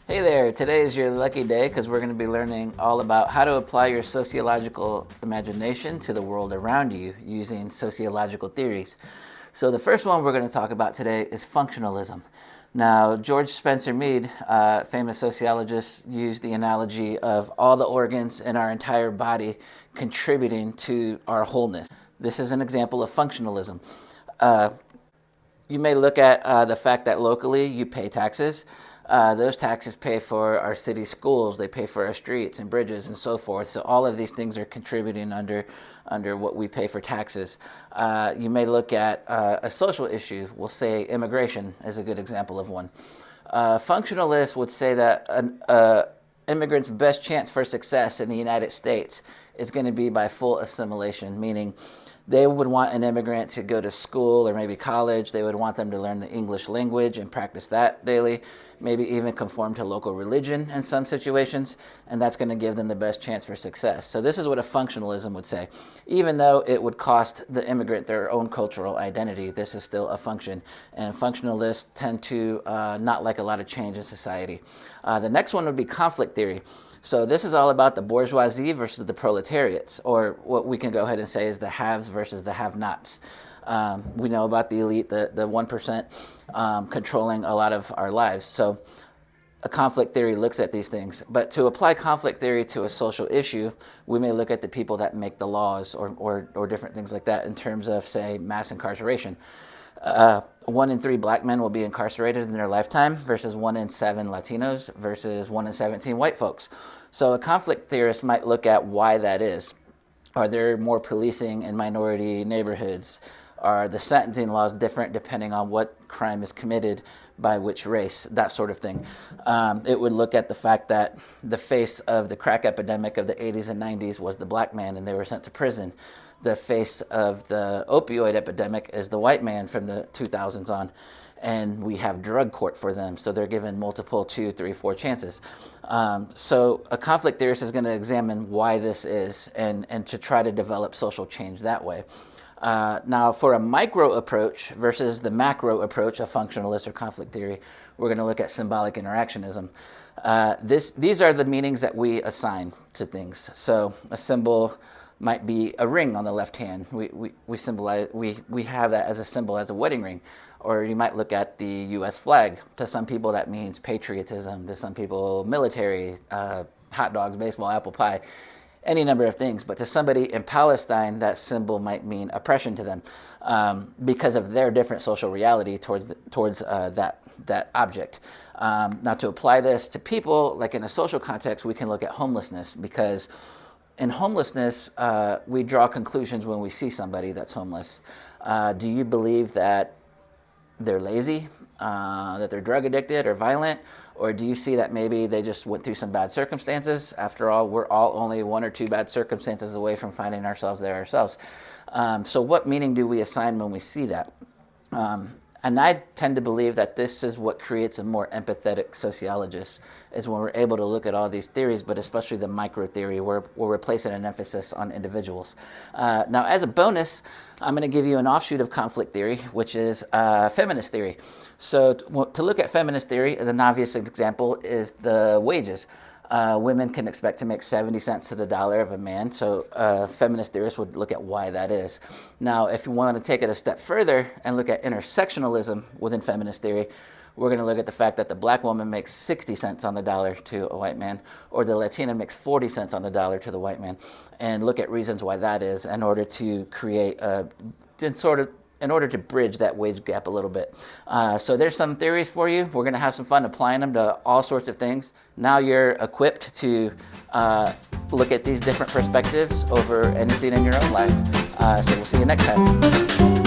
Hey there, today is your lucky day because we're going to be learning all about how to apply your sociological imagination to the world around you using sociological theories. So the first one we're going to talk about today is functionalism. Now, George Spencer Mead, famous sociologist, used the analogy of all the organs in our entire body contributing to our wholeness. This is an example of functionalism. You may look at the fact that locally you pay taxes. Those taxes pay for our city schools, they pay for our streets and bridges and so forth. So all of these things are contributing under what we pay for taxes. You may look at a social issue. We'll say immigration is a good example of one. Functionalists would say that an immigrant's best chance for success in the United States is going to be by full assimilation, meaning they would want an immigrant to go to school or maybe college. They would want them to learn the English language and practice that daily, maybe even conform to local religion in some situations, and that's going to give them the best chance for success. So this is what a functionalism would say. Even though it would cost the immigrant their own cultural identity, this is still a function, and functionalists tend to not like a lot of change in society. The next one would be conflict theory. So this is all about the bourgeoisie versus the proletariats, or what we can go ahead and say is the haves versus the have-nots. We know about the elite, the 1% controlling a lot of our lives. So a conflict theory looks at these things. But to apply conflict theory to a social issue, we may look at the people that make the laws or different things like that in terms of, say, mass incarceration. 1 in 3 black men will be incarcerated in their lifetime versus 1 in 7 Latinos versus 1 in 17 white folks. So a conflict theorist might look at why that is. Are there more policing in minority neighborhoods? Are the sentencing laws different depending on what crime is committed by which race? That sort of thing. It would look at the fact that the face of the crack epidemic of the 80s and 90s was the black man and they were sent to prison. The face of the opioid epidemic is the white man from the 2000s on, and we have drug court for them, so they're given multiple 2, 3, 4 chances. So a conflict theorist is going to examine why this is and to try to develop social change that way. Now, for a micro approach versus the macro approach of functionalist or conflict theory, we're going to look at symbolic interactionism. These are the meanings that we assign to things. So a symbol might be a ring on the left hand. We symbolize we have that as a symbol as a wedding ring. Or you might look at the U.S. flag. To some people that means patriotism. To some people military, hot dogs, baseball, apple pie, any number of things. But to somebody in Palestine, that symbol might mean oppression to them because of their different social reality towards that object. Now, to apply this to people, like in a social context, we can look at homelessness, because in homelessness, we draw conclusions when we see somebody that's homeless. Do you believe that they're lazy, that they're drug addicted or violent, or do you see that maybe they just went through some bad circumstances? After all, we're all only 1 or 2 bad circumstances away from finding ourselves there ourselves. So what meaning do we assign when we see that? And I tend to believe that this is what creates a more empathetic sociologist, is when we're able to look at all these theories, but especially the micro theory, where we're placing an emphasis on individuals. Now, as a bonus, I'm going to give you an offshoot of conflict theory, which is feminist theory. So to look at feminist theory, the obvious example is the wages. Women can expect to make 70 cents to the dollar of a man, so feminist theorists would look at why that is. Now, if you want to take it a step further and look at intersectionalism within feminist theory, we're going to look at the fact that the black woman makes 60 cents on the dollar to a white man, or the Latina makes 40 cents on the dollar to the white man, and look at reasons why that is in order to create in order to bridge that wage gap a little bit. So there's some theories for you. We're going to have some fun applying them to all sorts of things. Now you're equipped to look at these different perspectives over anything in your own life. So we'll see you next time.